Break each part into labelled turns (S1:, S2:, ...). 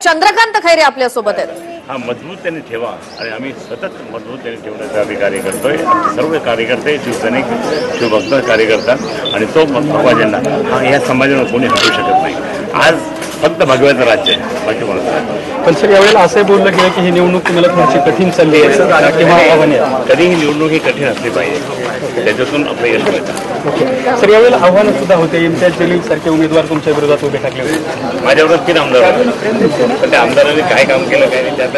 S1: चंद्रकांत खैरे आपल्या सोबत आहेत।
S2: हा मजबूत त्यांनी ठेवा आणि आम्ही सतत मजबूत त्यांनी ठेवण्याचा आम्ही कार्य करतोय। आमचे सर्व कार्यकर्ते शिवसैनिक शिवभक्त कार्यकर्ता आणि तो भगवा झेंडा हा या समाजाला कोणी हटवू शकत नाही। आज फक्त भगव्याचं राज्य आहे, बाकी कोणाचं।
S3: पण सर यावेळेला असं बोललं गेलं की ही निवडणूक तुम्हाला थोडीशी कठीण चालली आहे किंवा आव्हाने
S2: कधीही निवडणूक ही कठीण असली पाहिजे, त्याच्यातून आपलं यश मिळतं।
S3: सर यावेळेला आव्हानं सुद्धा होते, इम्तियाज जलील सारखे उमेदवार तुमच्या विरोधात उभे ठाकले होते।
S2: माझ्याबरोबर 3 आमदार होते, पण त्या आमदारांनी काय काम केलं काय नाही त्यात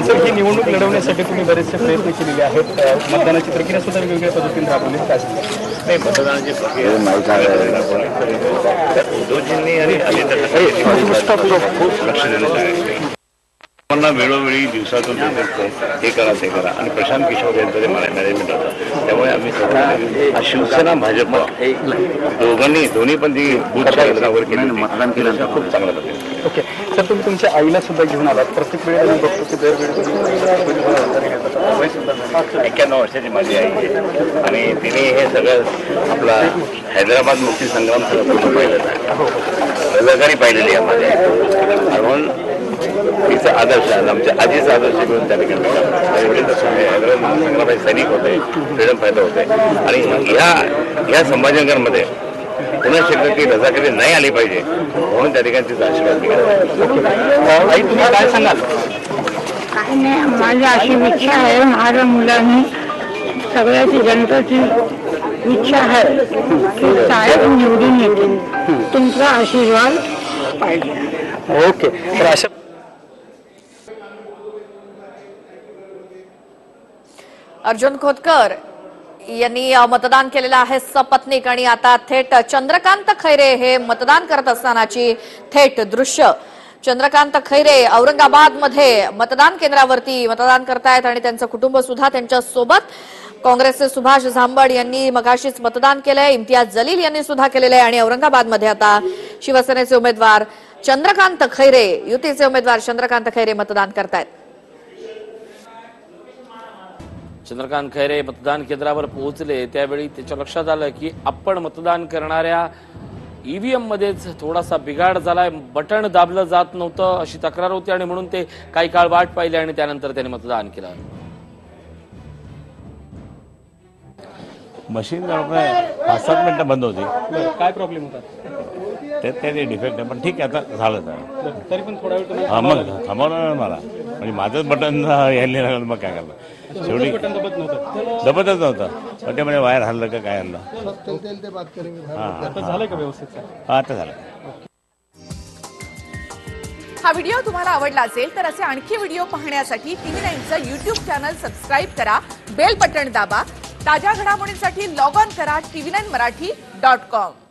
S3: सर ही निवडणूक लढवण्यासाठी तुम्ही बरेचसे प्रयत्न केलेले आहेत, मतदानाची प्रक्रिया सुद्धा वेगवेगळ्या पद्धतीने राबवली नाही।
S2: मतदानाची प्रक्रिया उद्धवजींनी आणि खूप लक्ष देण्यात आहे। मला वेळोवेळी दिवसातून हे करा ते करा आणि प्रशांत किशोर यांचं ते मॅनेजमेंट होतं, त्यामुळे आम्ही सर्व शिवसेना भाजप दोन्ही पण ती बूथच्या वगैरे केली, मतदान केलं खूप चांगलं पद्धतीने।
S3: ओके सर, तुम्ही तुमच्या आईला सुद्धा घेऊन आलात, प्रत्येक वेळेला बघतो की दरवेळी
S2: 91 वर्षाची माझी आई आहे आणि तिने हे सगळं आपला हैदराबाद मुक्ती संग्राम सगळं पूर्ण पाहिलेलं आहे, रजाकारी पाहिलेली आहे माझ्या, म्हणून तिचा आदर्श आमच्या आजीचा आदर्श घेऊन त्या ठिकाणी हैदराबाद संग्रामाचे सैनिक होते, फ्रीडम फायटर होते आणि ह्या संभाजीनगरमध्ये पुन्हा शक्य की रजाकारी नाही आली पाहिजे म्हणून त्या ठिकाणी तिचा आशीर्वाद मिळाला।
S3: आई तुम्ही काय सांगाल?
S4: काय नाही, माझी अशी इच्छा आहे, माझ्या मुलांनी सगळ्याची जनतेची इच्छा आहे की साहेब निवडून येतील, तुमचा आशीर्वाद पाहिजे।
S3: ओके तर अशा
S1: अर्जुन खोतकर यांनी मतदान केलेलं आहे सपत्नीक आणि आता थेट चंद्रकांत खैरे हे मतदान करत असतानाची थेट दृश्य। चंद्रकांत खैरे औरंगाबाद मध्ये मतदान केंद्रावरती मतदान करतायत आणि त्यांचं कुटुंब सुद्धा त्यांच्या सोबत। काँग्रेसचे सुभाष झांबड यांनी मगाशीच मतदान केलंय, इम्तियाज जलील यांनी सुद्धा केलेलं आहे आणि औरंगाबाद मध्ये आता शिवसेनेचे उमेदवार चंद्रकांत खैरे, युतीचे उमेदवार चंद्रकांत खैरे मतदान करतायत।
S5: चंद्रकांत खैरे मतदान केंद्रावर पोहोचले त्यावेळी त्याच्या लक्षात आलं की आपण मतदान करणाऱ्या ईव्हीएम मध्येच थोडासा बिघाड झालाय, बटन दाबलं जात नव्हतं अशी तक्रार होती आणि म्हणून ते काही काळ वाट पाहिली आणि त्यानंतर त्याने मतदान केलं।
S2: मशीन 5-7 मिनिटं बंद होती,
S3: काय प्रॉब्लेम होता?
S2: त्याने डिफेक्ट आहे, पण ठीक आहे आता झालं तर
S3: तरी पण थोडा वेळ
S2: मग थांबवलं मला, म्हणजे माझंच बटन यायला लागलं, मग काय करणार शेवटी दबतच नव्हतं, पण ते म्हणजे वायर हल्लं का काय हल्लं।
S3: झालं का व्यवस्थित?
S2: आता झालं।
S6: हा व्हिडिओ तुम्हाला आवडला असेल तर असे आणखी व्हिडिओ पाहण्यासाठी TV9चं YouTube चॅनल सबस्क्राईब करा, बेल बटन दाबा, ताज्या घडामोडींसाठी लॉग ऑन करा tv9marathi.com।